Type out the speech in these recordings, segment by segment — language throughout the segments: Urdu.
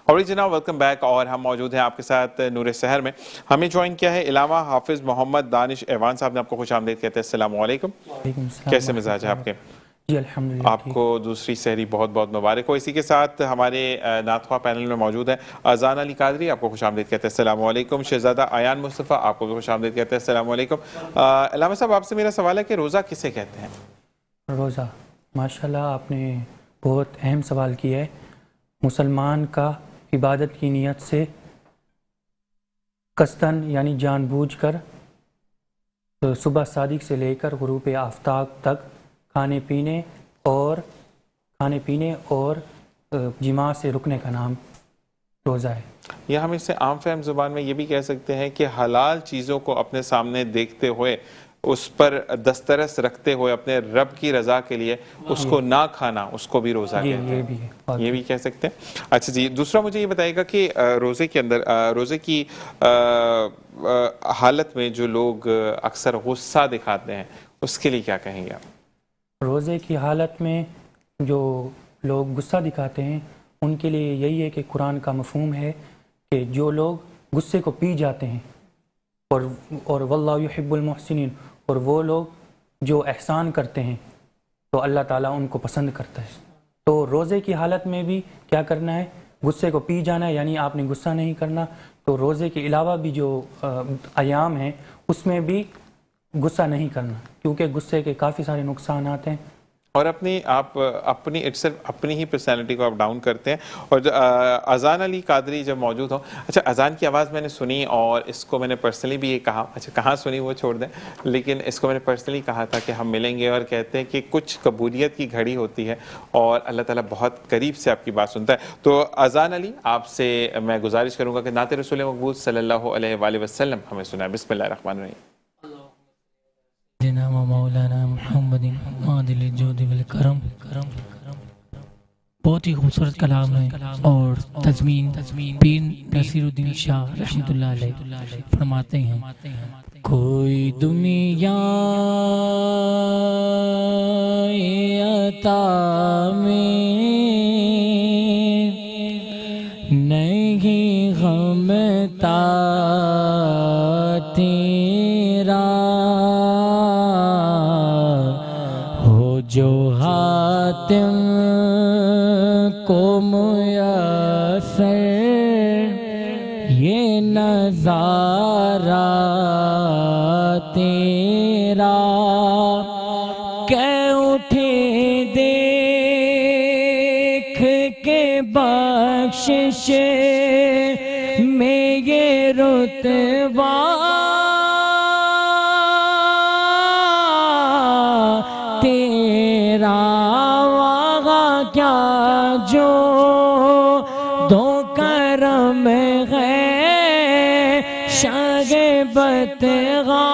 اور جناب ویلکم بیک، اور ہم موجود ہیں آپ کے ساتھ نور سحر میں۔ ہمیں جوائن کیا ہے علامہ حافظ محمد دانش ایوان صاحب نے، آپ کو خوش آمدید کہتے ہیں۔ السلام علیکم، کیسے مزاج ہے آپ کے؟ جی الحمدللہ آپ کو دوسری سحری بہت بہت مبارک ہو۔ اسی کے ساتھ ہمارے نعت خواہ پینل میں موجود ہیں اذان علی قادری، آپ کو خوش آمدید کہتے ہیں۔ السلام علیکم۔ شہزادہ ایان مصطفیٰ، آپ کو بھی خوش آمدید کہتے ہیں۔ السلام علیکم۔ علامہ صاحب، آپ سے میرا سوال ہے کہ روزہ کسے کہتے ہیں؟ روزہ، ماشاءاللہ آپ نے بہت اہم سوال کیا ہے۔ مسلمان کا عبادت کی نیت سے قصداً یعنی جان بوجھ کر صبح صادق سے لے کر غروب آفتاب تک کھانے پینے اور جماع سے رکنے کا نام روزہ ہے۔ یا ہم اس سے عام فہم زبان میں یہ بھی کہہ سکتے ہیں کہ حلال چیزوں کو اپنے سامنے دیکھتے ہوئے، اس پر دسترس رکھتے ہوئے اپنے رب کی رضا کے لیے اس کو نہ کھانا، اس کو بھی روزہ کہتے ہیں۔ یہ بھی کہہ سکتے ہیں۔ اچھا جی، دوسرا مجھے یہ بتائیے گا کہ روزے کے اندر، روزے کی حالت میں جو لوگ اکثر غصہ دکھاتے ہیں، اس کے لیے کیا کہیں گے آپ؟ روزے کی حالت میں جو لوگ غصہ دکھاتے ہیں ان کے لیے یہی ہے کہ قرآن کا مفہوم ہے کہ جو لوگ غصے کو پی جاتے ہیں اور واللہ یحب المحسنین، اور وہ لوگ جو احسان کرتے ہیں تو اللہ تعالیٰ ان کو پسند کرتا ہے۔ تو روزے کی حالت میں بھی کیا کرنا ہے؟ غصے کو پی جانا ہے، یعنی آپ نے غصہ نہیں کرنا۔ تو روزے کے علاوہ بھی جو ایام ہیں اس میں بھی غصہ نہیں کرنا، کیونکہ غصے کے کافی سارے نقصانات ہیں۔ اور آپ اپنی ہی پرسنالٹی کو آپ ڈاؤن کرتے ہیں۔ اور اذان علی قادری جب موجود ہوں، اچھا اذان کی آواز میں نے سنی اور اس کو میں نے پرسنلی بھی یہ کہا، اچھا کہاں سنی وہ چھوڑ دیں، لیکن اس کو میں نے پرسنلی کہا تھا کہ ہم ملیں گے، اور کہتے ہیں کہ کچھ قبولیت کی گھڑی ہوتی ہے اور اللہ تعالیٰ بہت قریب سے آپ کی بات سنتا ہے۔ تو اذان علی، آپ سے میں گزارش کروں گا کہ نعت رسول مقبول صلی اللہ علیہ وآلہ وسلم ہمیں سنائیں۔ بسم اللہ الرحمن الرحیم۔ جناب مولانا محمد عادل الجود والکرم۔ بہت ہی خوبصورت کلام ہے، اور تضمین پیر نصیر الدین شاہ رحمۃ اللہ علیہ فرماتے ہیں، کوئی دنیا عطا میں نہیں غمتا تیرا، جو حاتم کو میسر یہ نظارہ تیرا، کہ اٹھی دیکھ کے بخشش میں یہ رتبہ، جو دو کرم ہے شاگبت غا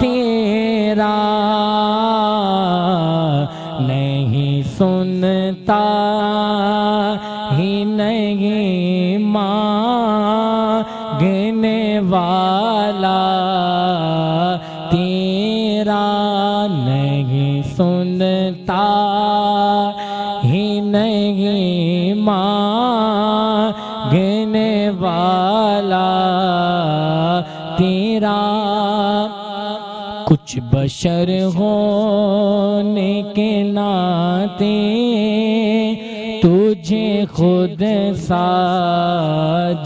تیرا، نہیں سنتا ہی نہیں مانگنے والا تیرا، نہیں سنتا ہی نہیں مانگنے والا تیرا، کچھ بشر ہونے کے ناطے تجھے خود سا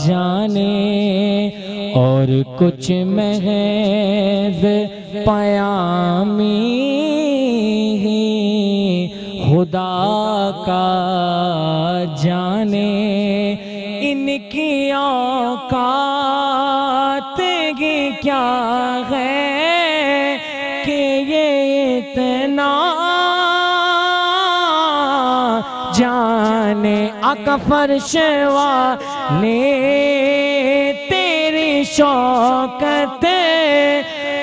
جانے، اور کچھ محض پیامی خدا کا جانے، ان کی اوقات کی کیا ہے کہ یہ اتنا جانے، آقا فرش والے تیری شوکت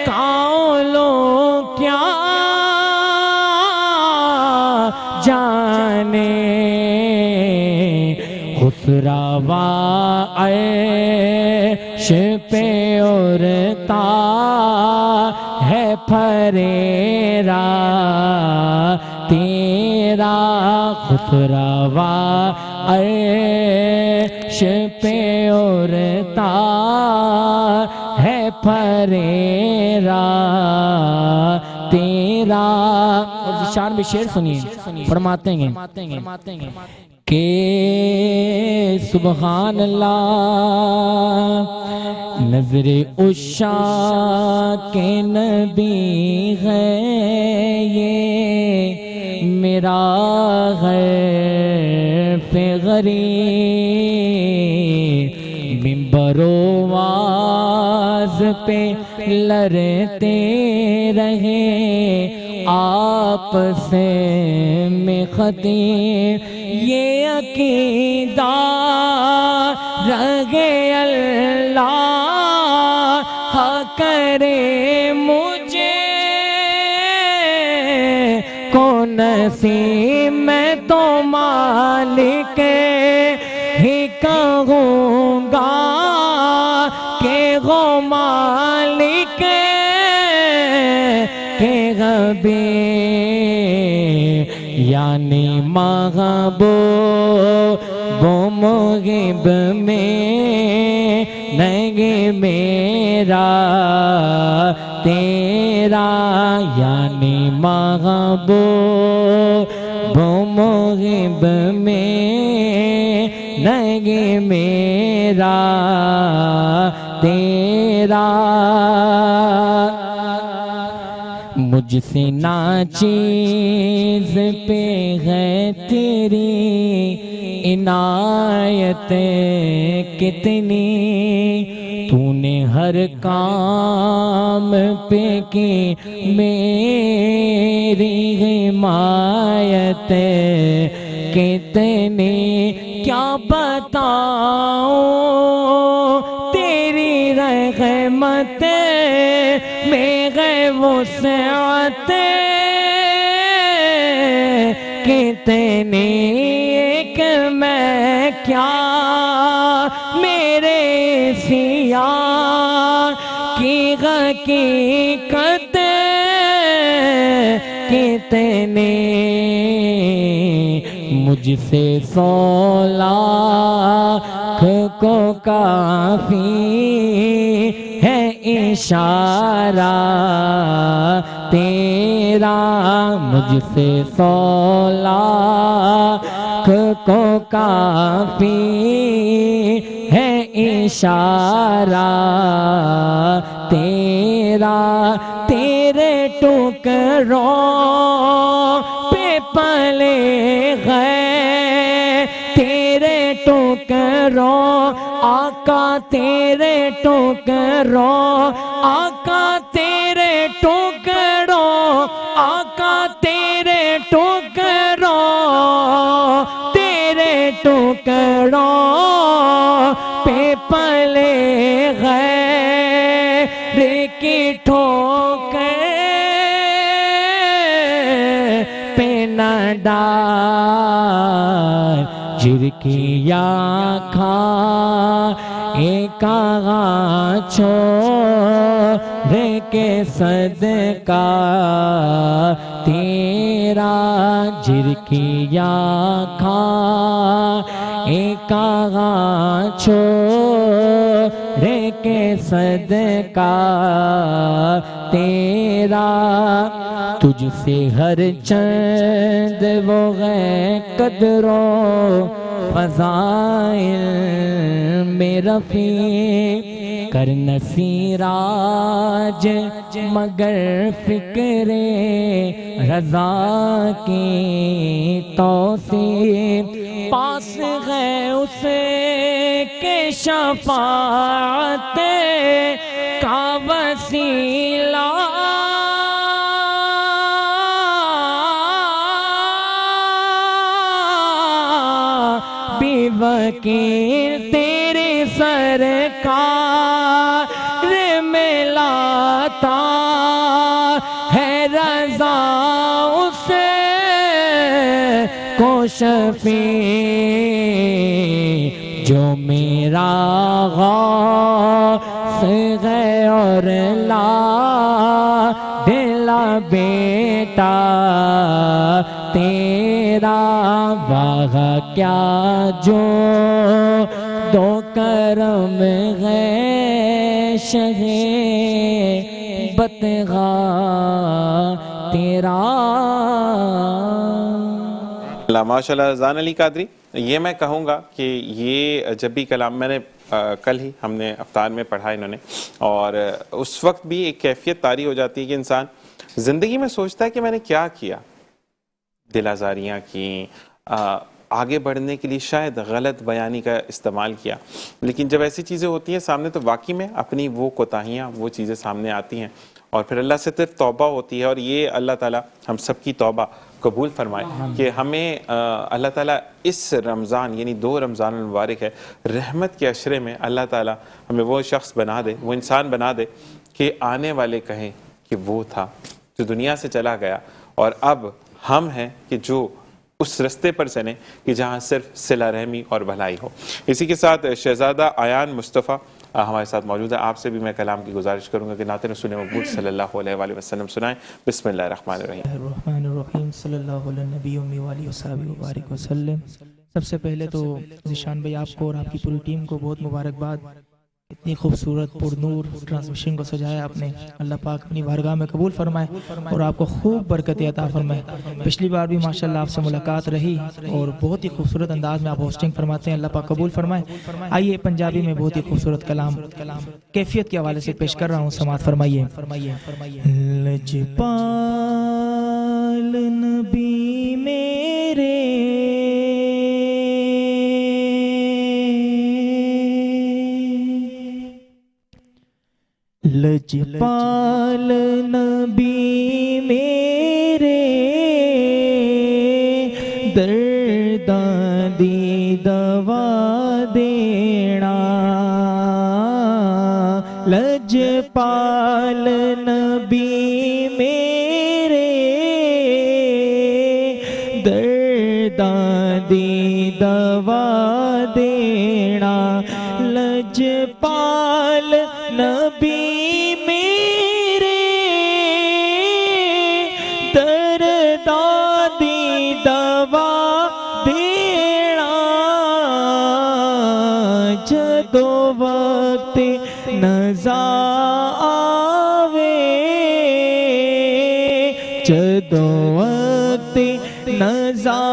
کاؤلوں کیا جانے، خسروا عیش پہ اڑتا ہے پھریرا تیرا، خسروا عرش پہ اڑتا ہے پھریرا تیرا. اور شان میں شعر سنیے فرماتے ہیں کہ سبحان اللہ نظر عشاق کے نبی ہے یہ میرا غیب غریب منبر و واز پہ لڑتے رہے آپ سے میں خطیب یہ عقیدہ رہے اللہ کرے مجھے کو نصیب میں تو مالک ہی کہوں گا کہ وہ مالک کہ غبی یعنی محبوب و محب میں نہیں میرا تیرا یعنی محبوب و محب میں نہیں میرا تیرا. مجھ سے ناچیز پہ ہے تیری عنایت کتنی تو نے ہر کام پہ کی میری حمایت کتنی کیا بتاؤں تیری رحمت میں وسعت کتنی ایک میں کیا میرے سیاہ کی حقیقت کتنی مجھ سے 100 لاکھ کو کافی ہے اشارہ تیرا مجھ سے 100 لاکھ کو کافی ہے اشارہ تیرا. تیرے ٹکڑوں پہ پلے گئے تیرے ٹکڑوں آقا تیرے ٹکڑوں آقا تیرے ٹکڑوں آقا تیرے ٹکڑوں تیرے ٹکڑوں پہ پلے غیر کی ٹھوکر پہ نہ ڈال جھرکیاں کھا ایک آغا چھوڑ کے صدقہ تیرا جھرکیاں کھا ایک آغا چھوڑ کے صدقہ تیرا. تجھ سے ہر چند وہ ہے قدروں فضائل میں رفیع کرن سیراج مگر فکر رضا کی توصیف پاس ہے اسے کہ شفاعت کا وسیلہ بھی وکیل تیرے سرکار میں لاتا ہے رضا اسے کو شفیع جو میرا غوث ہے اور لا دلا بیٹا تیرا تیرا باغ کیا جو دو کرم ہے شہ بتغا تیرا. ماشاء اللہ. اذان علی قادری، یہ میں کہوں گا کہ یہ جب بھی کلام میں نے کل ہی ہم نے افطار میں پڑھا انہوں نے، اور اس وقت بھی ایک کیفیت طاری ہو جاتی ہے کہ انسان زندگی میں سوچتا ہے کہ میں نے کیا کیا، دل آزاریاں کی، آگے بڑھنے کے لیے شاید غلط بیانی کا استعمال کیا، لیکن جب ایسی چیزیں ہوتی ہیں سامنے تو واقعی میں اپنی وہ کوتاہیاں، وہ چیزیں سامنے آتی ہیں، اور پھر اللہ سے صرف توبہ ہوتی ہے. اور یہ اللہ تعالیٰ ہم سب کی توبہ قبول فرمائے کہ ہمیں اللہ تعالیٰ اس رمضان، یعنی 2 رمضان المبارک ہے، رحمت کے عشرے میں اللہ تعالیٰ ہمیں وہ شخص بنا دے، وہ انسان بنا دے کہ آنے والے کہیں کہ وہ تھا جو دنیا سے چلا گیا، اور اب ہم ہیں کہ جو اس رستے پر چلیں کہ جہاں صرف صلہ رحمی اور بھلائی ہو. اسی کے ساتھ شہزادہ ایان مصطفیٰ ہمارے ساتھ موجود ہے. آپ سے بھی میں کلام کی گزارش کروں گا کہ نعت رسول مقبول صلی اللہ علیہ وآلہ وسلم سنائیں. بسم اللہ الرحمن الرحیم. الرحمن الرحیم. صلی اللہ علیہ نبی وآلہ وصحبہ وبارک وسلم. سب سے پہلے تو ذیشان بھائی آپ کو اور آپ کی پوری ٹیم کو بہت مبارکباد. اتنی خوبصورت پر نور ٹرانسمیشن کو سجایا آپ نے. اللہ پاک اپنی بارگاہ میں قبول فرمائے اور آپ کو خوب برکت عطا فرمائے. پچھلی بار بھی ماشاءاللہ آپ سے ملاقات رہی اور بہت ہی خوبصورت انداز میں آپ ہوسٹنگ فرماتے ہیں. اللہ پاک قبول فرمائے. آئیے پنجابی میں بہت ہی خوبصورت کلام کیفیت کے حوالے سے پیش کر رہا ہوں, سماعت فرمائیے. لجپال نبی میرے لجپال نبی میرے درداں دی دوا دینا. لجپال نبی میرے درداں دی دوا دینا. لجپال نبی جدو وقت نزا آوے, جدو وقت نزا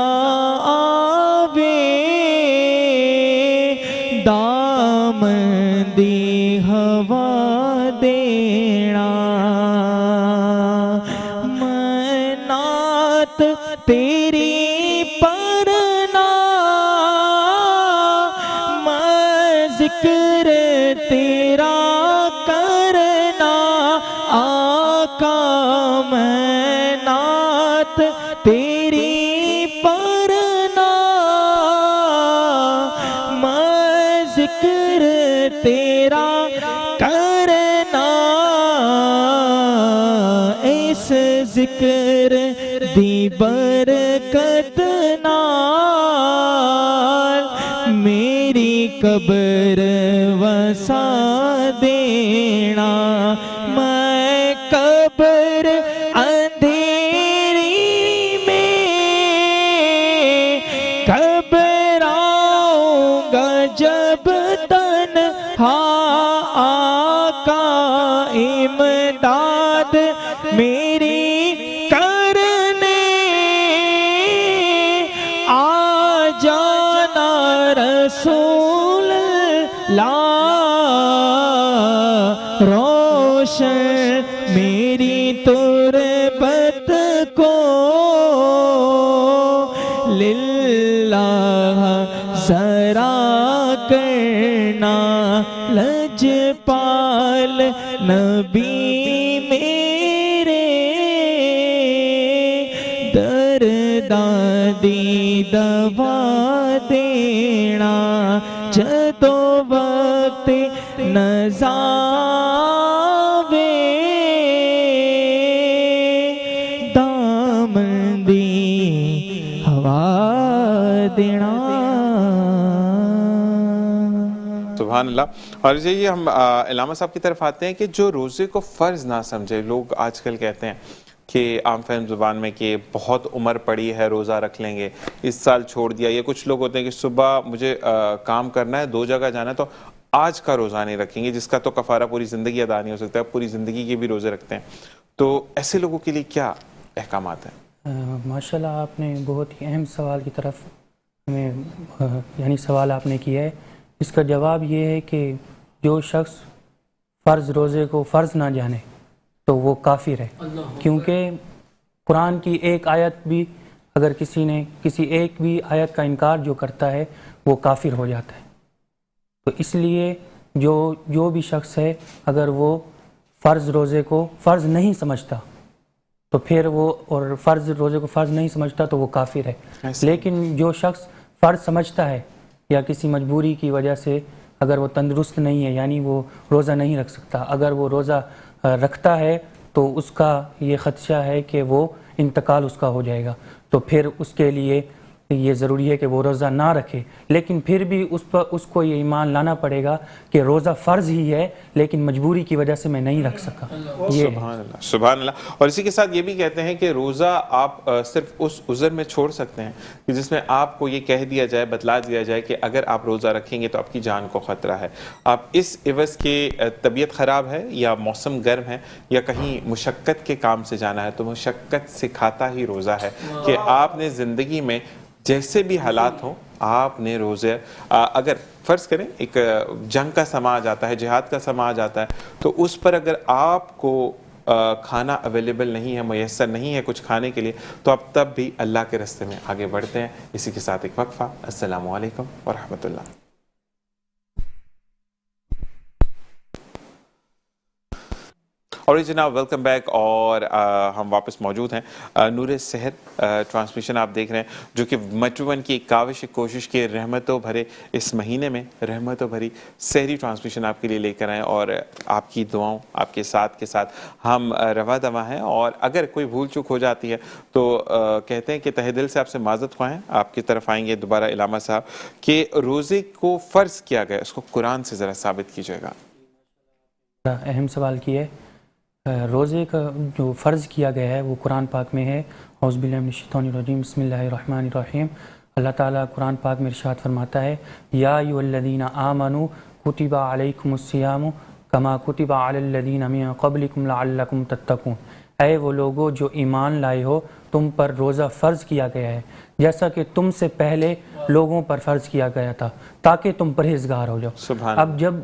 آوے, دامن دی ہوا دینا. میں نعت تیری ذکر تیرا کرنا آقا. میں نعت تیری پڑھنا, میں ذکر تیرا کرنا. اس ذکر دی برکت نال میری قبر وسا دینا. میں قبر اندھیری میں گھبراؤں گا جب تنہا. آقا امداد میری کرنے آ جانا. رسول روشن میری تربت کو للہ ذرا کرنا. لجپال نبی میرے درداں دی دوا دینا. جدو وقت نزا آوے, دامن دی ہوا دینا. سبحان اللہ. اور یہ ہم علامہ صاحب کی طرف آتے ہیں کہ جو روزے کو فرض نہ سمجھے, لوگ آج کل کہتے ہیں کہ عام فہم زبان میں کہ بہت عمر پڑی ہے روزہ رکھ لیں گے، اس سال چھوڑ دیا. یہ کچھ لوگ ہوتے ہیں کہ صبح مجھے کام کرنا ہے، 2 جگہ جانا ہے، تو آج کا روزہ نہیں رکھیں گے، جس کا تو کفارہ پوری زندگی ادا نہیں ہو سکتا ہے، پوری زندگی کے بھی روزے رکھتے ہیں. تو ایسے لوگوں کے لیے کیا احکامات ہیں؟ ماشاءاللہ آپ نے بہت ہی اہم سوال کی طرف ہمیں یعنی سوال آپ نے کیا ہے. اس کا جواب یہ ہے کہ جو شخص فرض روزے کو فرض نہ جانے تو وہ کافر ہے، کیونکہ قرآن کی ایک آیت بھی اگر کسی نے کسی ایک بھی آیت کا انکار جو کرتا ہے وہ کافر ہو جاتا ہے. تو اس لیے جو بھی شخص ہے اگر وہ فرض روزے کو فرض نہیں سمجھتا تو پھر وہ اور فرض روزے کو فرض نہیں سمجھتا تو وہ کافر ہے. لیکن جو شخص فرض سمجھتا ہے یا کسی مجبوری کی وجہ سے اگر وہ تندرست نہیں ہے یعنی وہ روزہ نہیں رکھ سکتا، اگر وہ روزہ رکھتا ہے تو اس کا یہ خدشہ ہے کہ وہ انتقال اس کا ہو جائے گا، تو پھر اس کے لیے یہ ضروری ہے کہ وہ روزہ نہ رکھے. لیکن پھر بھی اس کو یہ ایمان لانا پڑے گا کہ روزہ فرض ہی ہے لیکن مجبوری کی وجہ سے میں نہیں رکھ سکا. یہ سبحان اللہ، سبحان اللہ. اور اسی کے ساتھ یہ بھی کہتے ہیں کہ روزہ آپ صرف اس عذر میں چھوڑ سکتے ہیں کہ جس میں آپ کو یہ کہہ دیا جائے، بتلا دیا جائے کہ اگر آپ روزہ رکھیں گے تو آپ کی جان کو خطرہ ہے. آپ اس عوض کے طبیعت خراب ہے یا موسم گرم ہے یا کہیں مشقت کے کام سے جانا ہے تو مشقت سکھاتا ہی روزہ ہے کہ آپ نے زندگی میں جیسے بھی حالات ہوں آپ نے روزے اگر فرض کریں ایک جنگ کا سما آ جاتا ہے، جہاد کا سما آ جاتا ہے، تو اس پر اگر آپ کو کھانا اویلیبل نہیں ہے، میسر نہیں ہے کچھ کھانے کے لیے، تو آپ تب بھی اللہ کے راستے میں آگے بڑھتے ہیں. اسی کے ساتھ ایک وقفہ. السلام علیکم ورحمۃ اللہ. اور جناب ویلکم بیک. اور ہم واپس موجود ہیں. نور سحر ٹرانسمیشن آپ دیکھ رہے ہیں جو کہ میٹرو ون کی ایک کاوش، ایک کوشش کی رحمتوں بھرے اس مہینے میں رحمتوں بھری سحری ٹرانسمیشن آپ کے لیے لے کر آئیں. اور آپ کی دعاؤں آپ کے ساتھ ہم رواں دواں ہیں. اور اگر کوئی بھول چوک ہو جاتی ہے تو کہتے ہیں کہ تہ دل سے آپ سے معذرت خواہیں. آپ کی طرف آئیں گے دوبارہ علامہ صاحب کہ روزے کو فرض کیا گیا اس کو قرآن سے ذرا ثابت کیجیے گا. اہم سوال کی ہے. روزے کا جو فرض کیا گیا ہے وہ قرآن پاک میں ہے. اعوذ باللہ من الشیطان الرجیم، بسم اللہ الرحمن الرحیم. اللہ تعالیٰ قرآن پاک میں ارشاد فرماتا ہے یا ایھا الذین آمنوا کتب علیکم الصیام کما کتب علی الذین من قبلکم لعلکم تتقون. اے وہ لوگوں جو ایمان لائے ہو، تم پر روزہ فرض کیا گیا ہے جیسا کہ تم سے پہلے لوگوں پر فرض کیا گیا تھا تاکہ تم پرہیزگار ہو جاؤ. سبحان اب جب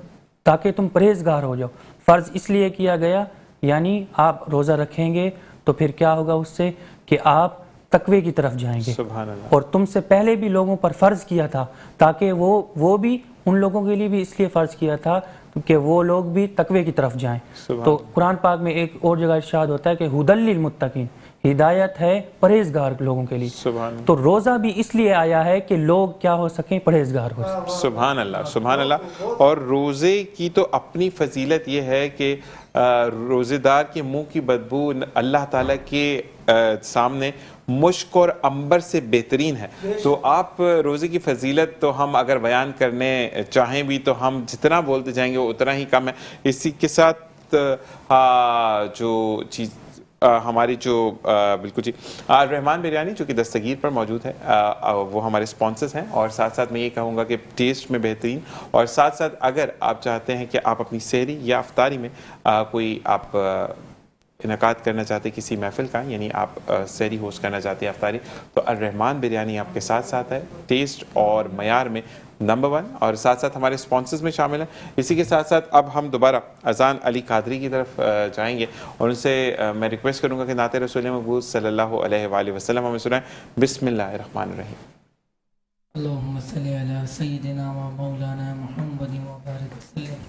تاکہ تم پرہیزگار ہو جاؤ، فرض اس لیے کیا گیا یعنی آپ روزہ رکھیں گے تو پھر کیا ہوگا اس سے کہ آپ تقوی کی طرف جائیں گے. سبحان اللہ. اور تم سے پہلے بھی لوگوں پر فرض کیا تھا تاکہ وہ بھی ان لوگوں کے لیے بھی اس لیے فرض کیا تھا کہ وہ لوگ بھی تقوی کی طرف جائیں. تو قرآن پاک میں ایک اور جگہ ارشاد ہوتا ہے کہ ھدی للمتقین، ہدایت ہے پرہیزگار لوگوں کے لیے. تو روزہ بھی اس لیے آیا ہے کہ لوگ کیا ہو سکیں، پرہیزگار ہو سکیں. سبحان اللہ، سبحان اللہ. اور روزے کی تو اپنی فضیلت یہ ہے کہ روزے دار کے منہ کی بدبو اللہ تعالیٰ کے سامنے مشک اور عنبر سے بہترین ہے. تو آپ روزے کی فضیلت تو ہم اگر بیان کرنے چاہیں بھی تو ہم جتنا بولتے جائیں گے وہ اتنا ہی کم ہے. اسی کے ساتھ جو چیز ہماری جو بالکل جی رحمان بریانی جو کہ دستگیر پر موجود ہے وہ ہمارے سپانسرز ہیں. اور ساتھ ساتھ میں یہ کہوں گا کہ ٹیسٹ میں بہترین. اور ساتھ ساتھ اگر آپ چاہتے ہیں کہ آپ اپنی سحری یا افطاری میں کوئی آپ انعقاد کرنا چاہتے ہیں کسی محفل کا، یعنی آپ سحری ہوسٹ کرنا چاہتے ہیں افطاری، تو الرحمان بریانی آپ کے ساتھ ہے. ٹیسٹ اور معیار میں نمبر 1. اور ساتھ ساتھ ہمارے سپانسرز میں شامل ہیں. اسی کے ساتھ ساتھ اب ہم دوبارہ اذان علی قادری کی طرف جائیں گے اور ان سے میں ریکویسٹ کروں گا کہ نعت رسول مقبول صلی اللہ علیہ وآلہ وسلم ہمیں سنائیں. بسم اللہ الرحمن الرحیم. اللہم صلی علی سیدنا و مولانا محمد و بارک وسلم.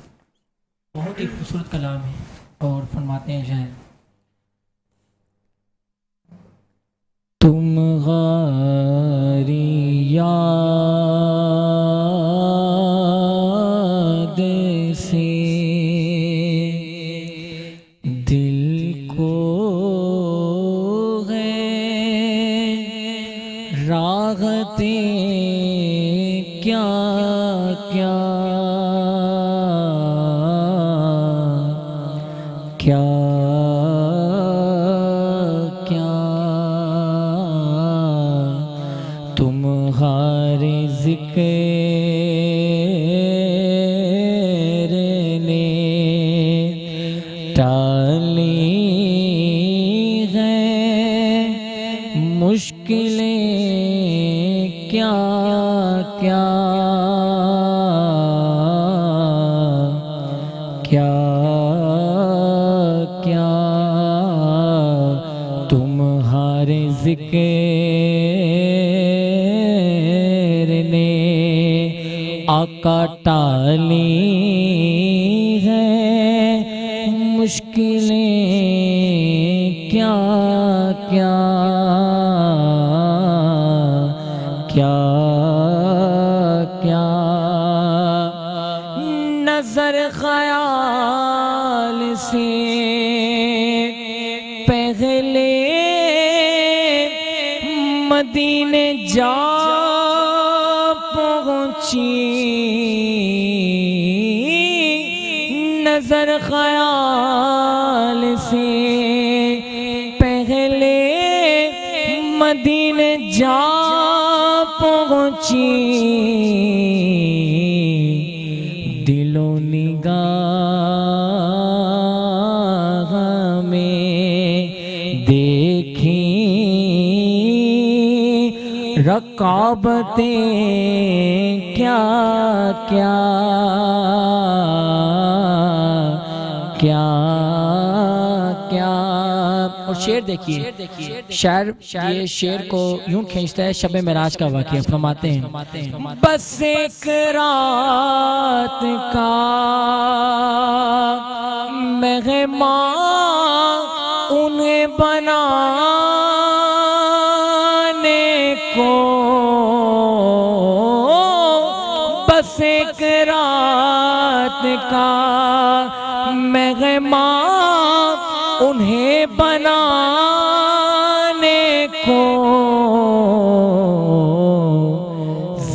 بہت ہی خوبصورت کلام ہے اور فرماتے ہیں شاید تم غاری یاد سے دل کو ہے راحتیں کیا کیا کیا ذکر نے ٹالی ہیں مشکلیں کیا کیا کیا کیا تمہارے ذکر نے آقا ٹالی ہیں مشکلیں کیا کیا کیا کیا نظر خیال سے پہلے مدینے جا پہنچی نظر خیال سے پہلے مدینے جا پہنچی دل و نگاہ میں دیکھیں رقابتیں کیا کیا کیا کیا اور شعر دیکھیے شاعر یہ شعر کو یوں کھینچتا ہے شب معراج کا واقعہ فرماتے ہیں بس ایک رات کا مہمان انہیں بنانے کو بس ایک رات کا مہمان انہیں بنانے کو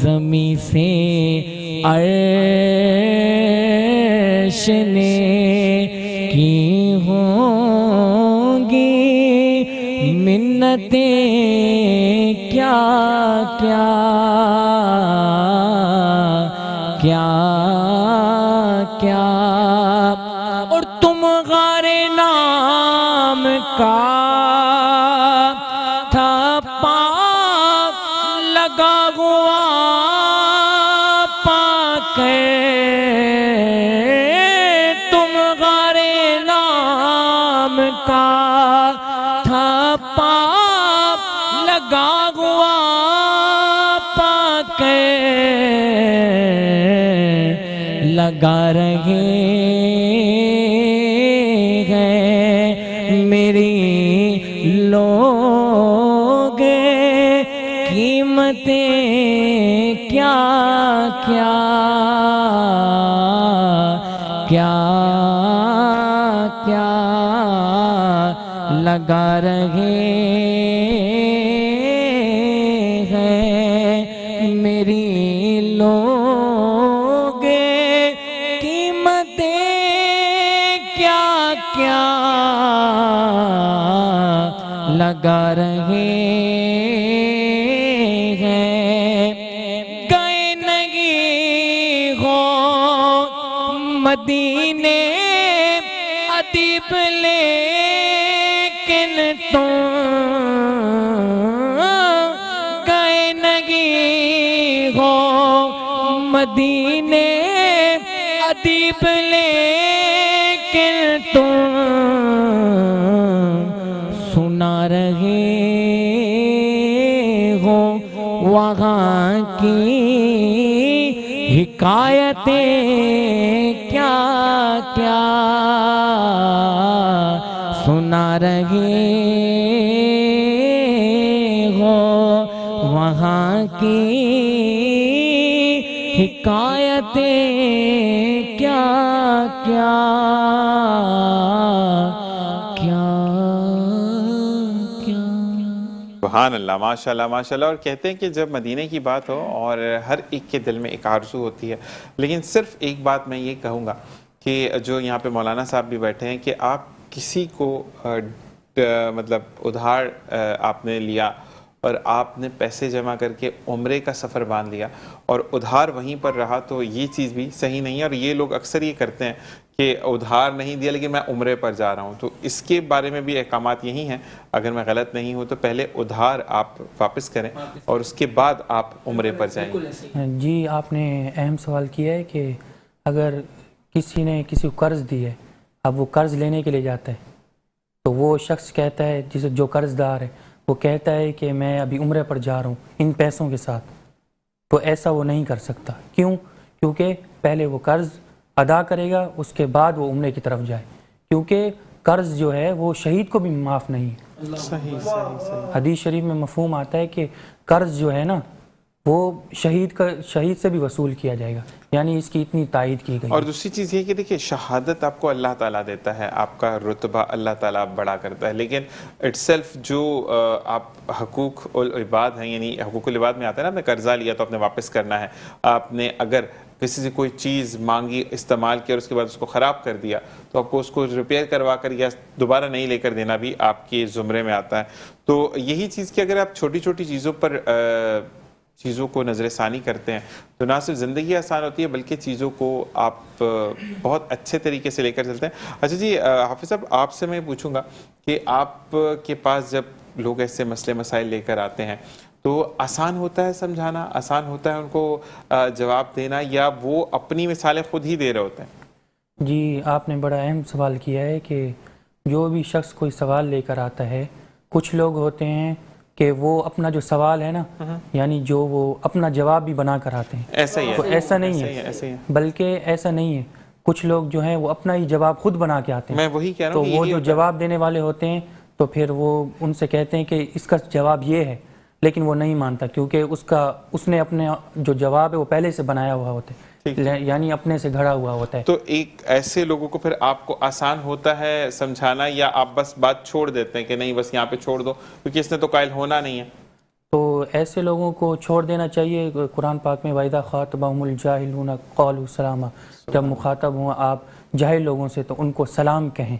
زمین سے عرش نے کی ہوں گی منتیں کیا کیا کیا کیا اور تمہارے نام کا تھا پاک لگا ہوا پاک تمہارے نام کا تھا پاک لگا ہوا پاک لگا رہے ہیں میری لوگ قیمتیں کیا کیا کیا کیا لگا رہے ہیں میری لوگ قیمتیں کیا کیا لگا رہے ہیں گئے نہیں ہو مدینے ادیب لیکن تم گئے نہیں ہو مدینے ادیب لیکن تم سنا رہے ہو وہاں کی حکایتیں کیا کیا سنا رہے ہو وہاں کی حکایتیں کیا کیا سبحان اللہ، ماشاءاللہ ماشاءاللہ. اور کہتے ہیں کہ جب مدینہ کی بات ہو اور ہر ایک کے دل میں ایک آرزو ہوتی ہے، لیکن صرف ایک بات میں یہ کہوں گا کہ جو یہاں پہ مولانا صاحب بھی بیٹھے ہیں کہ آپ کسی کو مطلب ادھار آپ نے لیا اور آپ نے پیسے جمع کر کے عمرے کا سفر باندھ لیا اور ادھار وہیں پر رہا، تو یہ چیز بھی صحیح نہیں ہے، اور یہ لوگ اکثر یہ کرتے ہیں کہ ادھار نہیں دیا لیکن میں عمرے پر جا رہا ہوں، تو اس کے بارے میں بھی احکامات یہی ہیں اگر میں غلط نہیں ہوں تو پہلے ادھار آپ واپس کریں اور اس کے بعد آپ عمرے پر جائیں۔ جی آپ نے اہم سوال کیا ہے کہ اگر کسی نے کسی کو قرض دی ہے، اب وہ قرض لینے کے لیے جاتا ہے تو وہ شخص کہتا ہے، جسے جو قرض دار ہے وہ کہتا ہے کہ میں ابھی عمرے پر جا رہا ہوں ان پیسوں کے ساتھ، تو ایسا وہ نہیں کر سکتا۔ کیوں؟ کیونکہ پہلے وہ قرض ادا کرے گا، اس کے بعد وہ عمرے کی طرف جائے، کیونکہ قرض جو ہے وہ شہید کو بھی معاف نہیں ہے۔ صحیح صحیح صحیح۔ حدیث شریف میں مفہوم آتا ہے کہ قرض جو ہے نا وہ شہید سے بھی وصول کیا جائے گا، یعنی اس کی اتنی تائید کی گئی۔ اور دوسری چیز یہ کہ دیکھیں شہادت آپ کو اللہ تعالیٰ دیتا ہے، آپ کا رتبہ اللہ تعالیٰ بڑا کرتا ہے، لیکن اٹ سیلف جو آپ حقوق العباد ہیں، یعنی حقوق العباد میں آتا ہے نا، آپ نے قرضہ لیا تو آپ نے واپس کرنا ہے، آپ نے اگر کسی سے کوئی چیز مانگی، استعمال کیا اور اس کے بعد اس کو خراب کر دیا تو آپ کو اس کو ریپیئر کروا کر یا دوبارہ نہیں لے کر دینا بھی آپ کے زمرے میں آتا ہے۔ تو یہی چیز کہ اگر آپ چھوٹی چھوٹی چیزوں پر چیزوں کو نظر ثانی کرتے ہیں تو نہ صرف زندگی آسان ہوتی ہے بلکہ چیزوں کو آپ بہت اچھے طریقے سے لے کر چلتے ہیں۔ اچھا جی حافظ صاحب، آپ سے میں پوچھوں گا کہ آپ کے پاس جب لوگ ایسے مسئلے مسائل لے کر آتے ہیں تو آسان ہوتا ہے سمجھانا، آسان ہوتا ہے ان کو جواب دینا، یا وہ اپنی مثالیں خود ہی دے رہے ہوتے ہیں؟ جی آپ نے بڑا اہم سوال کیا ہے کہ جو بھی شخص کوئی سوال لے کر آتا ہے، کچھ لوگ ہوتے ہیں کہ وہ اپنا جو سوال ہے نا، یعنی جو وہ اپنا جواب بھی بنا کر آتے ہیں، ایسا ہی ہے، تو ایسا نہیں ایسا ہی ہے، بلکہ ایسا نہیں ہے، کچھ لوگ جو ہیں وہ اپنا ہی جواب خود بنا کے آتے ہیں۔ میں وہی کہہ رہا تو ہوں کہ وہ یہی جو ہوتا ہے۔ جواب دینے والے ہوتے ہیں تو پھر وہ ان سے کہتے ہیں کہ اس کا جواب یہ ہے، لیکن وہ نہیں مانتا کیونکہ اس نے اپنے جو جواب ہے وہ پہلے سے بنایا ہوا ہوتا ہے، یعنی اپنے سے گھڑا ہوا ہوتا ہے۔ تو ایک ایسے لوگوں کو پھر آپ کو آسان ہوتا ہے سمجھانا، یا آپ بس بات چھوڑ دیتے ہیں کہ نہیں بس یہاں پہ چھوڑ دو کیونکہ اس نے تو قائل ہونا نہیں ہے؟ تو ایسے لوگوں کو چھوڑ دینا چاہیے۔ قرآن پاک میں وَإِذَا خَاطَبَهُمُ الْجَاهِلُونَ قَالُوا سَلَامًا، جب مخاطب ہوں آپ جاہل لوگوں سے تو ان کو سلام کہیں۔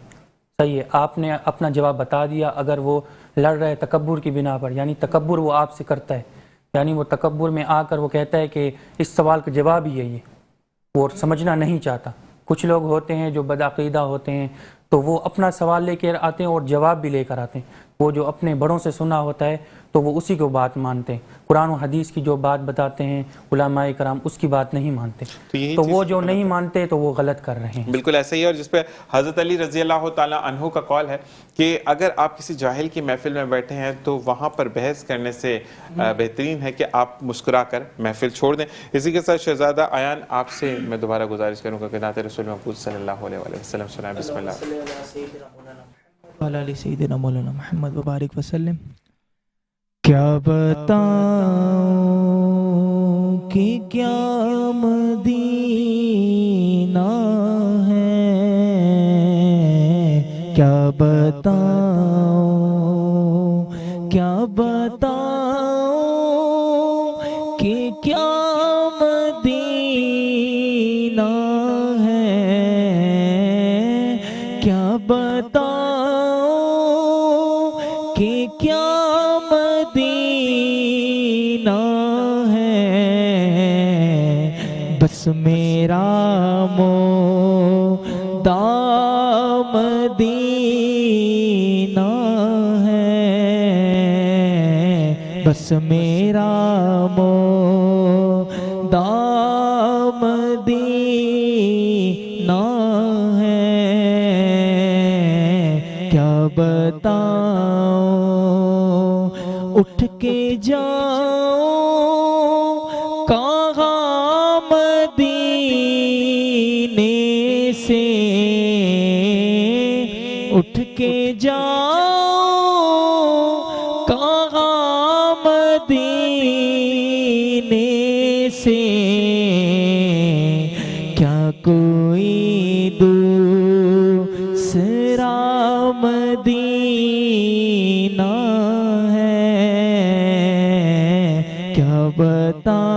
صحیح ہے، آپ نے اپنا جواب بتا دیا، اگر وہ لڑ رہے تکبر کی بنا پر، یعنی تکبر وہ آپ سے کرتا ہے، یعنی وہ تکبر میں آ کر وہ کہتا ہے کہ اس سوال کا جواب ہی یہی ہے، وہ سمجھنا نہیں چاہتا۔ کچھ لوگ ہوتے ہیں جو بدعقیدہ ہوتے ہیں تو وہ اپنا سوال لے کے آتے ہیں اور جواب بھی لے کر آتے ہیں، وہ جو اپنے بڑوں سے سنا ہوتا ہے تو وہ اسی کو بات مانتے ہیں، قرآن و حدیث کی جو بات بتاتے ہیں علماء کرام اس کی بات نہیں مانتے، تو وہ جو نہیں مانتے تو وہ غلط کر رہے ہیں۔ بالکل ایسا ہی ہے، اور جس پہ حضرت علی رضی اللہ تعالیٰ عنہ کا قول ہے کہ اگر آپ کسی جاہل کی محفل میں بیٹھے ہیں تو وہاں پر بحث کرنے سے بہترین ہے کہ آپ مسکرا کر محفل چھوڑ دیں۔ اسی کے ساتھ شہزادہ ایان آپ سے میں دوبارہ گزارش کروں گا کہ نعت رسول مقبول صلی اللہ علیہ وسلم سنائیں۔ بسم اللہ۔ علی سیدنا مولانا محمد وبارک وسلم۔ کیا بتاؤں کہ کیا مدینہ ہے، کیا بتاؤں، کیا بتاؤں کہ کیا مدینہ ہے، کیا بتاؤں کہ کیا مدینہ ہے، بس میرا دام مدینہ ہے، بس میرا دام مدینہ ہے، کیا بتاؤں اٹھ کے جاؤں کہاں مدینے سے، اٹھ کے جاؤں کہاں مدینے سے، کیا کوئی دوسرا مدینہ ہے، کیا بتاؤں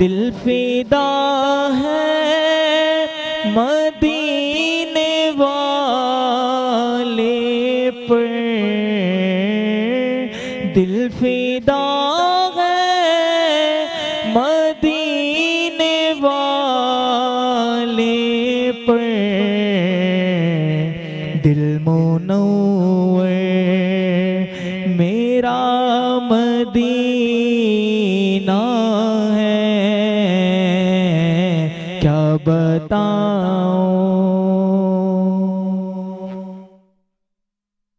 دل فدا ہے مدینے والے پر، مدینہ ہے کیا بتاؤں.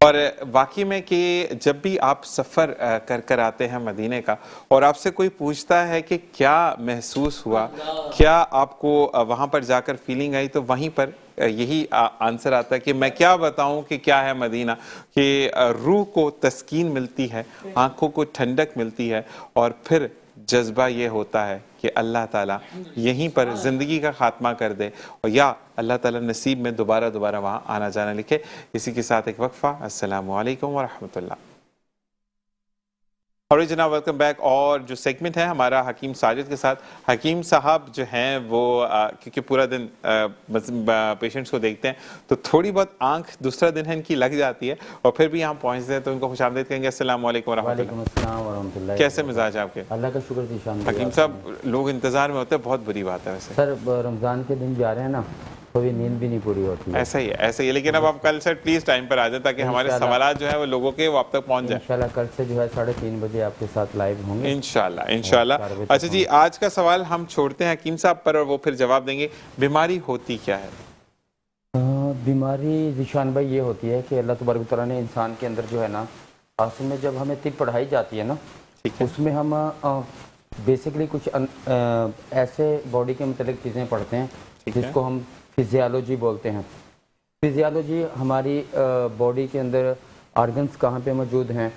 اور واقعی میں کہ جب بھی آپ سفر کر آتے ہیں مدینے کا اور آپ سے کوئی پوچھتا ہے کہ کیا محسوس ہوا, کیا آپ کو وہاں پر جا کر فیلنگ آئی, تو وہیں پر یہی آنسر آتا ہے کہ میں کیا بتاؤں کہ کیا ہے مدینہ, کہ روح کو تسکین ملتی ہے, آنکھوں کو ٹھنڈک ملتی ہے, اور پھر جذبہ یہ ہوتا ہے کہ اللہ تعالیٰ یہیں پر زندگی کا خاتمہ کر دے, اور یا اللہ تعالیٰ نصیب میں دوبارہ وہاں آنا جانا لکھے. اسی کے ساتھ ایک وقفہ. السلام علیکم ورحمۃ اللہ. اور جناب ویلکم بیک. اور جو سیگمنٹ ہے ہمارا حکیم ساجد کے ساتھ. حکیم صاحب جو ہیں وہ کیونکہ پورا دن پیشنٹس کو دیکھتے ہیں تو تھوڑی بہت آنکھ دوسرا دن ہے ان کی لگ جاتی ہے, اور پھر بھی یہاں پہنچتے ہیں تو ان کو خوش آمدید کہیں گے. السلام علیکم ورحمۃ اللہ. وعلیکم السلام ورحمۃ اللہ. کیسے مزاج آپ کے؟ اللہ کا شکر تھی شان. حکیم صاحب لوگ انتظار میں ہوتے ہیں, بہت بری بات ہے ویسے. سر رمضان کے دن جا رہے ہیں نا, کبھی نیند بھی نہیں پوری ہوتی ہے. ایسا ہی ہے, لیکن اب آپ کل سے پلیز ٹائم پر آ جائیں تاکہ ہمارے سوالات جو ہیں وہ لوگوں کے وہ آپ تک پہنچ جائیں. انشاءاللہ کل سے جو ہے 3:30 بجے آپ کے ساتھ لائیو ہوں گے انشاءاللہ. اچھا جی, آج کا سوال ہم چھوڑتے ہیں حکیم صاحب پر اور وہ پھر جواب دیں گے. بیماری ہوتی کیا ہے؟ بیماری ذیشان بھائی یہ ہوتی ہے کہ اللہ تبارک و تعالیٰ نے انسان کے اندر جو ہے نا, اصل میں جب ہمیں طب پڑھائی جاتی ہے نا, اس میں ہم بیسکلی کچھ ایسے باڈی کے متعلق چیزیں پڑھتے ہیں جس کو ہم فزیالوجی بولتے ہیں. فزیالوجی ہماری باڈی کے اندر آرگنز کہاں پہ موجود ہیں,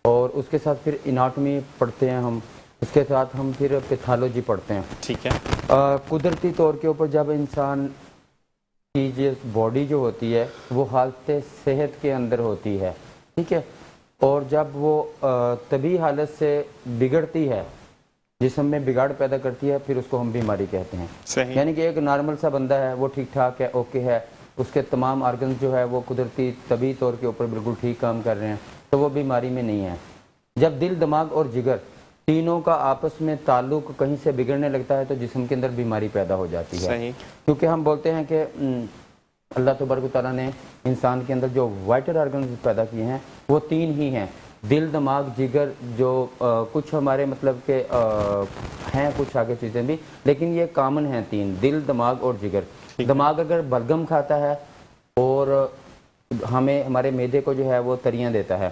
اور اس کے ساتھ پھر اناٹمی پڑھتے ہیں ہم, اس کے ساتھ ہم پھر پیتھالوجی پڑھتے ہیں. ٹھیک ہے. قدرتی طور کے اوپر جب انسان کی جو باڈی جو ہوتی ہے وہ حالت صحت کے اندر ہوتی ہے, ٹھیک ہے, اور جب وہ طبی حالت سے بگڑتی ہے, جسم میں بگاڑ پیدا کرتی ہے, پھر اس کو ہم بیماری کہتے ہیں. صحیح. یعنی کہ ایک نارمل سا بندہ ہے, وہ ٹھیک ٹھاک ہے, اوکے ہے, اس کے تمام آرگنز جو ہے وہ قدرتی طبی طور کے اوپر بالکل ٹھیک کام کر رہے ہیں, تو وہ بیماری میں نہیں ہے. جب دل, دماغ اور جگر تینوں کا آپس میں تعلق کہیں سے بگڑنے لگتا ہے تو جسم کے اندر بیماری پیدا ہو جاتی ہے. صحیح. کیونکہ ہم بولتے ہیں کہ اللہ تبارک و تعالیٰ نے انسان کے اندر جو وائٹل آرگنز پیدا کیے ہیں وہ 3 ہی ہیں, دل, دماغ, جگر, جو کچھ ہمارے مطلب کہ ہیں کچھ آگے چیزیں بھی, لیکن یہ کامن ہیں 3, دل, دماغ اور جگر. دماغ اگر بلغم کھاتا ہے اور ہمیں ہمارے معدے کو جو ہے وہ تریاں دیتا ہے.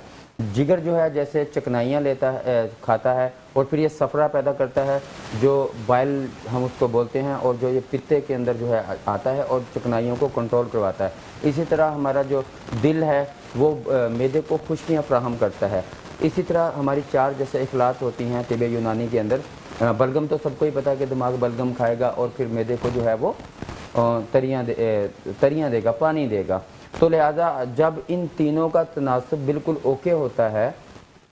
جگر جو ہے جیسے چکنائیاں لیتا ہے, کھاتا ہے, اور پھر یہ صفرا پیدا کرتا ہے جو بائل ہم اس کو بولتے ہیں, اور جو یہ پتے کے اندر جو ہے آتا ہے اور چکنائیوں کو کنٹرول کرواتا ہے. اسی طرح ہمارا جو دل ہے وہ معدے کو خشکیاں فراہم کرتا ہے. اسی طرح ہماری 4 جیسے اخلاط ہوتی ہیں طب یونانی کے اندر. بلغم تو سب کو ہی پتہ ہے کہ دماغ بلغم کھائے گا اور پھر معدے کو جو ہے وہ تریاں دے گا, پانی دے گا. تو لہٰذا جب ان تینوں کا تناسب بالکل اوکے ہوتا ہے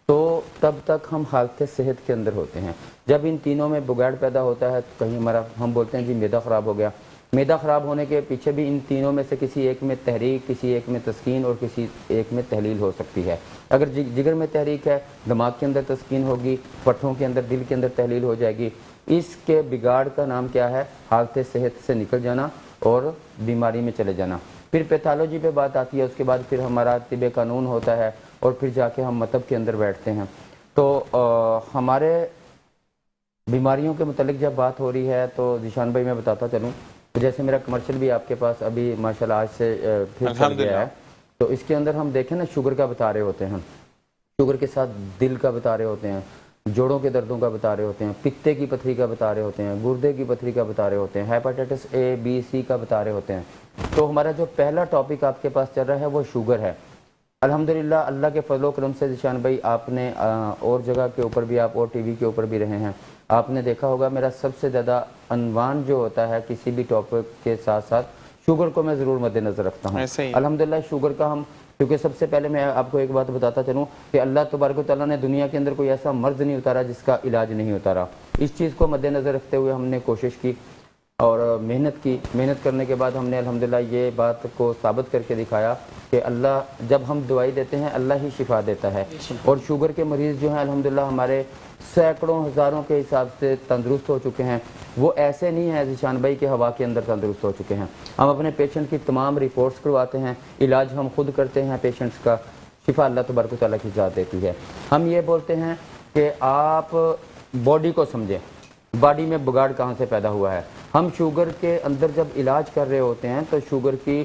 تو تب تک ہم حالت صحت کے اندر ہوتے ہیں. جب ان تینوں میں بگاڑ پیدا ہوتا ہے تو کہیں ہمارا ہم بولتے ہیں جی معدہ خراب ہو گیا. معدہ خراب ہونے کے پیچھے بھی ان تینوں میں سے کسی ایک میں تحریک, کسی ایک میں تسکین اور کسی ایک میں تحلیل ہو سکتی ہے. اگر جگر میں تحریک ہے, دماغ کے اندر تسکین ہوگی, پٹھوں کے اندر, دل کے اندر تحلیل ہو جائے گی. اس کے بگاڑ کا نام کیا ہے؟ حالت صحت سے نکل جانا اور بیماری میں چلے جانا. پھر پیتھالوجی پہ بات آتی ہے, اس کے بعد پھر ہمارا طب قانون ہوتا ہے, اور پھر جا کے ہم مطب کے اندر بیٹھتے ہیں. تو ہمارے بیماریوں کے متعلق جب بات ہو رہی ہے تو ذیشان بھائی میں بتاتا چلوں, جیسے میرا کمرشل بھی آپ کے پاس ابھی ماشاءاللہ آج سے پھر چل گیا ہے, تو اس کے اندر ہم دیکھیں نا شوگر کا بتا رہے ہوتے ہیں, شوگر کے ساتھ دل کا بتا رہے ہوتے ہیں, جوڑوں کے دردوں کا بتا رہے ہوتے ہیں, پتے کی پتھری کا بتا رہے ہوتے ہیں, گردے کی پتھری کا بتا رہے ہوتے ہیں, ہیپاٹائٹس A, B, C کا بتا رہے ہوتے ہیں. تو ہمارا جو پہلا ٹاپک آپ کے پاس چل رہا ہے وہ شوگر ہے. الحمدللہ اللہ کے فضل و کرم سے ذیشان بھائی آپ نے اور جگہ کے اوپر بھی آپ اور ٹی وی کے اوپر بھی رہے ہیں, آپ نے دیکھا ہوگا میرا سب سے زیادہ عنوان جو ہوتا ہے کسی بھی ٹاپک کے ساتھ ساتھ شوگر کو میں ضرور مد نظر رکھتا ہوں. الحمدللہ شوگر کا ہم, کیونکہ سب سے پہلے میں آپ کو ایک بات بتاتا چلوں کہ اللہ تبارک و تعالیٰ نے دنیا کے اندر کوئی ایسا مرض نہیں اتارا جس کا علاج نہیں اتارا. اس چیز کو مد نظر رکھتے ہوئے ہم نے کوشش کی اور محنت کی. محنت کرنے کے بعد ہم نے الحمدللہ یہ بات کو ثابت کر کے دکھایا کہ اللہ جب ہم دوائی دیتے ہیں اللہ ہی شفا دیتا ہے. اور شوگر کے مریض جو ہیں الحمدللہ ہمارے سینکڑوں ہزاروں کے حساب سے تندرست ہو چکے ہیں. وہ ایسے نہیں ہیں ذیشان بھائی کہ ہوا کے اندر تندرست ہو چکے ہیں. ہم اپنے پیشنٹ کی تمام رپورٹس کرواتے ہیں, علاج ہم خود کرتے ہیں پیشنٹس کا, شفا اللہ تبارک و تعالیٰ کی ذات دیتی ہے. ہم یہ بولتے ہیں کہ آپ باڈی کو سمجھیں, باڈی میں بگاڑ کہاں سے پیدا ہوا ہے. ہم شوگر کے اندر جب علاج کر رہے ہوتے ہیں تو شوگر کی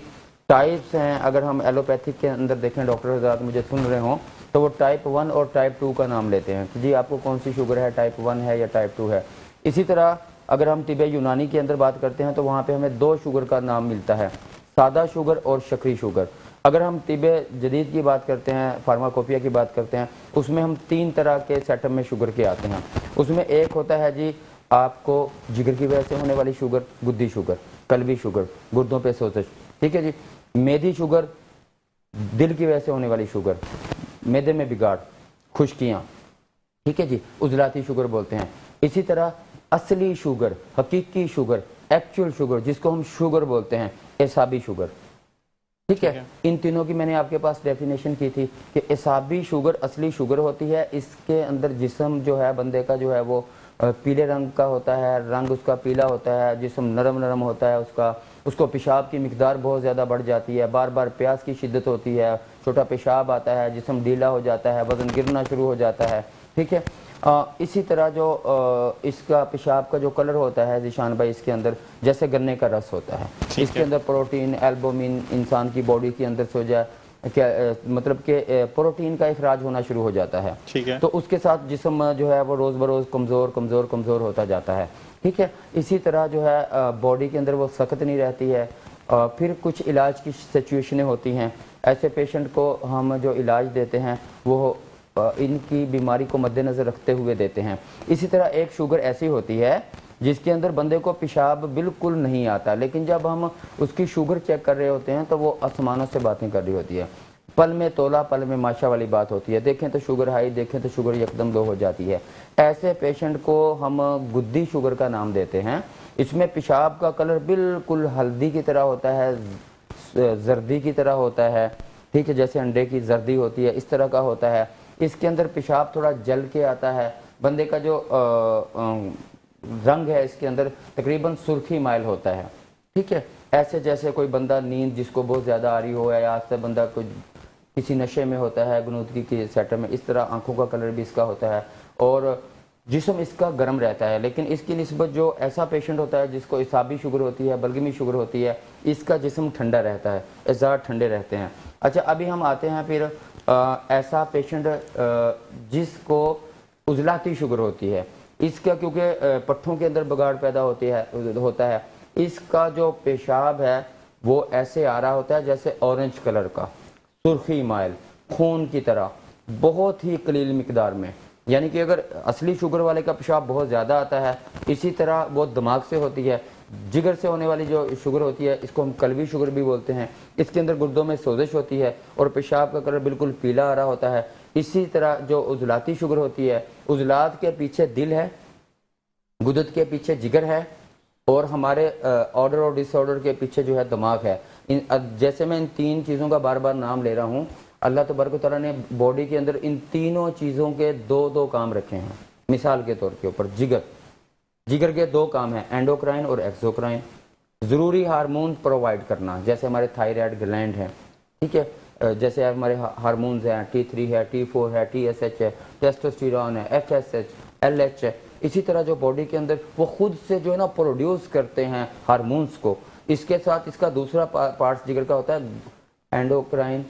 ٹائپس ہیں. اگر ہم ایلوپیتھک کے اندر دیکھیں, ڈاکٹر حضرات مجھے سن رہے ہوں تو وہ ٹائپ 1 اور ٹائپ 2 کا نام لیتے ہیں کہ جی آپ کو کون سی شوگر ہے, ٹائپ 1 ہے یا ٹائپ 2 ہے. اسی طرح اگر ہم طب یونانی کے اندر بات کرتے ہیں تو وہاں پہ ہمیں 2 شوگر کا نام ملتا ہے, سادہ شوگر اور شکری شوگر. اگر ہم طب جدید کی بات کرتے ہیں, فارماکوپیا کی بات کرتے ہیں, اس میں ہم 3 طرح کے سیٹ اپ میں شوگر کے آتے ہیں. اس میں ایک ہوتا ہے جی آپ کو جگر کی وجہ سے ہونے والی شوگر, گدی شوگر, قلبی شوگر, گردوں پہ سوزش, ٹھیک ہے جی. میدی شوگر, دل کی وجہ سے ہونے والی شوگر, میدے میں بگاڑ, خشکیاں, ٹھیک ہے جی, عضلاتی شوگر بولتے ہیں. اسی طرح اصلی شوگر, حقیقی شوگر, ایکچوئل شوگر جس کو ہم شوگر بولتے ہیں, اعصابی شوگر, ٹھیک ہے. ان تینوں کی میں نے آپ کے پاس ڈیفینیشن کی تھی کہ اعصابی شوگر اصلی شوگر ہوتی ہے. اس کے اندر جسم جو ہے بندے کا جو ہے وہ پیلے رنگ کا ہوتا ہے, رنگ اس کا پیلا ہوتا ہے, جسم نرم نرم ہوتا ہے, اس کو پیشاب کی مقدار بہت زیادہ بڑھ جاتی ہے, بار بار پیاس کی شدت ہوتی ہے, چھوٹا پیشاب آتا ہے, جسم ڈھیلا ہو جاتا ہے, وزن گرنا شروع ہو جاتا ہے, ٹھیک ہے. اسی طرح جو اس کا پیشاب کا جو کلر ہوتا ہے ذیشان بھائی, اس کے اندر جیسے گنے کا رس ہوتا ہے, اس کے اندر پروٹین, البومین انسان کی باڈی کے اندر سو جائے مطلب کہ پروٹین کا اخراج ہونا شروع ہو جاتا ہے, تو اس کے ساتھ جسم جو ہے وہ روز بروز کمزور کمزور کمزور ہوتا جاتا ہے, ٹھیک ہے. اسی طرح جو ہے باڈی کے اندر وہ سخت نہیں رہتی ہے. پھر کچھ علاج کی سچویشنیں ہوتی ہیں, ایسے پیشنٹ کو ہم جو علاج دیتے ہیں وہ ان کی بیماری کو مد نظر رکھتے ہوئے دیتے ہیں. اسی طرح ایک شوگر ایسی ہوتی ہے جس کے اندر بندے کو پیشاب بالکل نہیں آتا, لیکن جب ہم اس کی شوگر چیک کر رہے ہوتے ہیں تو وہ آسمانوں سے باتیں کر رہی ہوتی ہے. پل میں تولا پل میں ماشا والی بات ہوتی ہے, دیکھیں تو شوگر ہائی, دیکھیں تو شوگر یکدم لو ہو جاتی ہے. ایسے پیشنٹ کو ہم گدی شوگر کا نام دیتے ہیں. اس میں پیشاب کا کلر بالکل ہلدی کی طرح ہوتا ہے, زردی کی طرح ہوتا ہے, ٹھیک ہے, جیسے انڈے کی زردی ہوتی ہے اس طرح کا ہوتا ہے. اس کے اندر پیشاب تھوڑا جل کے آتا ہے, بندے کا جو رنگ ہے اس کے اندر تقریباً سرخی مائل ہوتا ہے, ٹھیک ہے. ایسے جیسے کوئی بندہ نیند جس کو بہت زیادہ آ رہی ہو, یا آج سے بندہ کسی نشے میں ہوتا ہے, گنودگی کے سیٹ میں, اس طرح آنکھوں کا کلر بھی اس کا ہوتا ہے, اور جسم اس کا گرم رہتا ہے. لیکن اس کی نسبت جو ایسا پیشنٹ ہوتا ہے جس کو اعصابی شوگر ہوتی ہے, بلغمی شوگر ہوتی ہے, اس کا جسم ٹھنڈا رہتا ہے, اعضاء ٹھنڈے رہتے ہیں. اچھا, ابھی ہم آتے ہیں پھر ایسا پیشنٹ جس کو عضلاتی شوگر ہوتی ہے. اس کا کیونکہ پٹھوں کے اندر بگاڑ پیدا ہوتا ہے, اس کا جو پیشاب ہے وہ ایسے آ رہا ہوتا ہے جیسے اورنج کلر کا, سرخی مائل, خون کی طرح, بہت ہی قلیل مقدار میں. یعنی کہ اگر اصلی شوگر والے کا پیشاب بہت زیادہ آتا ہے, اسی طرح وہ دماغ سے ہوتی ہے. جگر سے ہونے والی جو شوگر ہوتی ہے اس کو ہم قلبی شوگر بھی بولتے ہیں. اس کے اندر گردوں میں سوزش ہوتی ہے اور پیشاب کا کلر بالکل پیلا آ رہا ہوتا ہے. اسی طرح جو عضلاتی شوگر ہوتی ہے, عضلات کے پیچھے دل ہے, گدد کے پیچھے جگر ہے, اور ہمارے آرڈر اور ڈس آرڈر کے پیچھے جو ہے دماغ ہے. جیسے میں ان 3 چیزوں کا بار بار نام لے رہا ہوں, اللہ تبارک و تعالیٰ نے باڈی کے اندر ان تینوں چیزوں کے 2 کام رکھے ہیں. مثال کے طور کے اوپر جگر کے 2 کام ہیں, اینڈوکرائن اور ایکزوکرائن. ضروری ہارمون پرووائڈ کرنا, جیسے ہمارے تھائرائڈ گلینڈ ہیں, ٹھیک ہے, جیسے ہمارے ہارمونز ہیں, T3 ہے, T4 ہے, TSH ہے, ٹیسٹوسٹیرون ہے, FSH, LH ہے. اسی طرح جو باڈی کے اندر وہ خود سے جو ہے نا پروڈیوس کرتے ہیں ہارمونز کو. اس کے ساتھ اس کا دوسرا پارٹس جگر کا ہوتا ہے اینڈوکرائن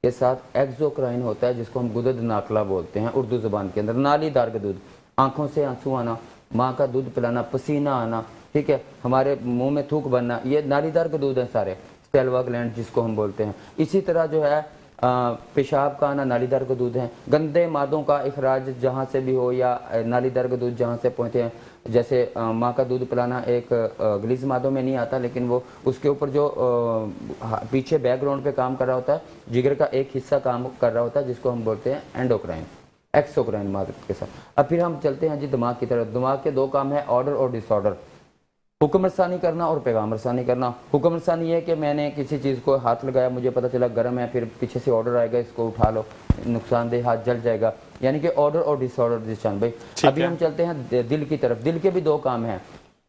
کے ساتھ ایکزوکرائن ہوتا ہے, جس کو ہم گدد ناقلہ بولتے ہیں اردو زبان کے اندر. نالی دار گدود, آنکھوں سے آنسو آنا, ماں کا دودھ پلانا, پسینہ آنا, ٹھیک ہے, ہمارے منہ میں تھوک بننا, یہ نالی دار گدود ہیں سارے. سیلوا گلینڈ جس کو ہم بولتے ہیں. اسی طرح جو ہے پیشاب کا آنا نالی دار گدود ہیں. گندے مادوں کا اخراج جہاں سے بھی ہو, یا نالی دار گدود جہاں سے پہنچے ہیں, جیسے ماں کا دودھ پلانا ایک غلیظ مادوں میں نہیں آتا, لیکن وہ اس کے اوپر جو پیچھے بیک گراؤنڈ پہ کام کر رہا ہوتا ہے, جگر کا ایک حصہ کام کر رہا ہوتا ہے, جس کو ہم بولتے ہیں اینڈوکرائن, ایکسوکرائن معذرت کے ساتھ. اب پھر ہم چلتے ہیں جی دماغ کی طرف. دماغ کے 2 کام ہیں, آرڈر اور ڈس آرڈر. حکم رسانی کرنا اور پیغام رسانی کرنا. حکم رسانی یہ کہ میں نے کسی چیز کو ہاتھ لگایا, مجھے پتہ چلا گرم ہے, پھر پیچھے سے آرڈر آئے گا اس کو اٹھا لو, نقصان دہ, ہاتھ جل جائے گا, یعنی کہ آرڈر اور ڈس آرڈر. ذیشان بھائی ابھی ہم چلتے ہیں دل کی طرف. دل کے بھی 2 کام ہیں,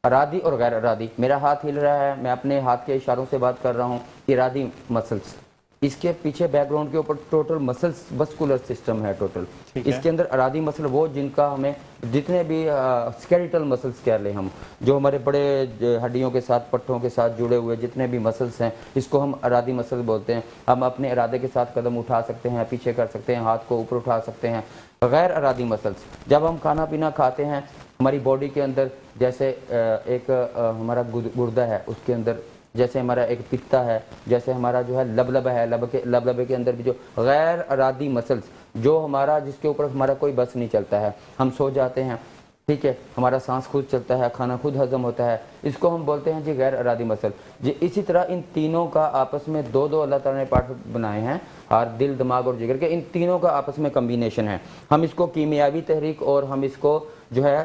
ارادی اور غیر ارادی. میرا ہاتھ ہل رہا ہے, میں اپنے ہاتھ کے اشاروں سے بات کر رہا ہوں, ارادی مسلس, اس کے پیچھے بیک گراؤنڈ کے اوپر ٹوٹل مسلس واسکولر سسٹم ہے ٹوٹل. اس کے اندر ارادی مسل وہ جن کا ہمیں جتنے بھی اسکیلیٹل مسلس کہہ لیں ہم, جو ہمارے بڑے ہڈیوں کے ساتھ پٹھوں کے ساتھ جڑے ہوئے جتنے بھی مسلس ہیں, اس کو ہم ارادی مسل بولتے ہیں. ہم اپنے ارادے کے ساتھ قدم اٹھا سکتے ہیں, پیچھے کر سکتے ہیں, ہاتھ کو اوپر اٹھا سکتے ہیں. غیر ارادی مسلس, جب ہم کھانا پینا کھاتے ہیں ہماری باڈی کے اندر جیسے ایک ہمارا گردہ ہے, اس کے اندر جیسے ہمارا ایک پتا ہے, جیسے ہمارا جو ہے لبلب ہے, لبلبے کے اندر بھی جو غیر ارادی مسلس جو ہمارا جس کے اوپر ہمارا کوئی بس نہیں چلتا ہے, ہم سو جاتے ہیں, ٹھیک ہے, ہمارا سانس خود چلتا ہے, کھانا خود ہضم ہوتا ہے, اس کو ہم بولتے ہیں جی غیر ارادی مسل. جی اسی طرح ان تینوں کا آپس میں دو اللہ تعالیٰ نے پارٹ بنائے ہیں, اور دل, دماغ اور جگر کے, ان تینوں کا آپس میں کمبینیشن ہے. ہم اس کو کیمیاوی تحریک اور ہم اس کو جو ہے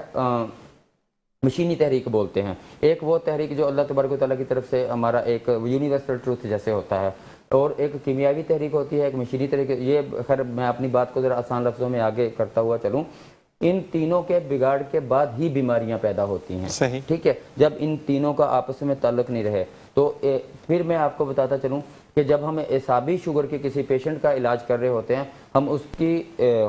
مشینی تحریک بولتے ہیں. ایک وہ تحریک جو اللہ تبارک و تعالیٰ کی طرف سے ہمارا ایک یونیورسل ٹروتھ جیسے ہوتا ہے, اور ایک کیمیاوی تحریک ہوتی ہے, ایک مشینی تحریک. یہ خیر میں اپنی بات کو ذرا آسان لفظوں میں آگے کرتا ہوا چلوں. ان تینوں کے بگاڑ کے بعد ہی بیماریاں پیدا ہوتی ہیں, صحیح, ٹھیک ہے. جب ان تینوں کا آپس میں تعلق نہیں رہے تو پھر میں آپ کو بتاتا چلوں کہ جب ہم اعصابی شوگر کے کسی پیشنٹ کا علاج کر رہے ہوتے ہیں, ہم اس کی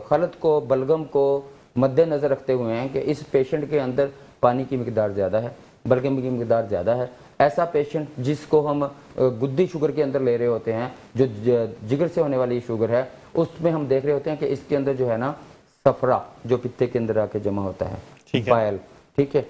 خلط کو, بلغم کو مد نظر رکھتے ہوئے ہیں کہ اس پیشنٹ کے اندر پانی کی مقدار زیادہ ہے, بلغم کی مقدار زیادہ ہے. ایسا پیشنٹ جس کو ہم گدی شوگر کے اندر لے رہے ہوتے ہیں, جو جگر سے ہونے والی شوگر ہے, اس میں ہم دیکھ رہے ہوتے ہیں کہ اس کے اندر جو ہے نا صفرا جو پتے کے اندر آ کے جمع ہوتا ہے, بائل, ٹھیک ہے,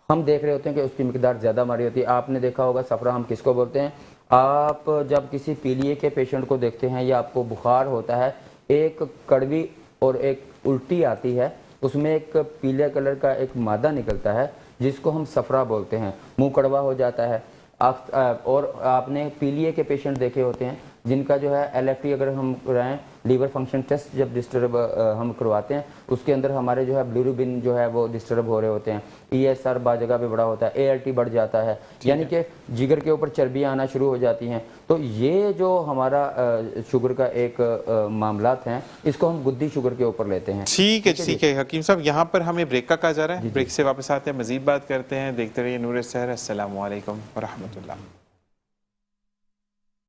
ہم دیکھ رہے ہوتے ہیں کہ اس کی مقدار زیادہ ہماری ہوتی ہے. آپ نے دیکھا ہوگا صفرا ہم کس کو بولتے ہیں. آپ جب کسی پیلیے کے پیشنٹ کو دیکھتے ہیں یا آپ کو بخار ہوتا ہے, ایک کڑوی اور ایک الٹی آتی ہے, اس میں ایک پیلے کلر کا ایک مادہ نکلتا ہے جس کو ہم صفرا بولتے ہیں, منہ کڑوا ہو جاتا ہے. اور آپ نے پیلیے کے پیشنٹ دیکھے ہوتے ہیں جن کا جو ہے LFT اگر ہم کرائیں, لیور فنکشن ٹیسٹ جب ڈسٹرب ہم کرواتے ہیں, اس کے اندر ہمارے جو ہے بلیروبن جو ہے وہ ڈسٹرب ہو رہے ہوتے ہیں, ESR بعض جگہ پہ بڑا ہوتا ہے, ALT بڑھ جاتا ہے, یعنی کہ جگر کے اوپر چربیاں آنا شروع ہو جاتی ہیں. تو یہ جو ہمارا شوگر کا ایک معاملات ہیں, اس کو ہم گدی شوگر کے اوپر لیتے ہیں. ٹھیک ہے, ٹھیک ہے حکیم صاحب, یہاں پر ہمیں بریک کا کہا جا رہا ہے, بریک سے واپس آتے ہیں, مزید بات کرتے ہیں. دیکھتے رہیے نور سحر. السلام علیکم ورحمۃ اللہ.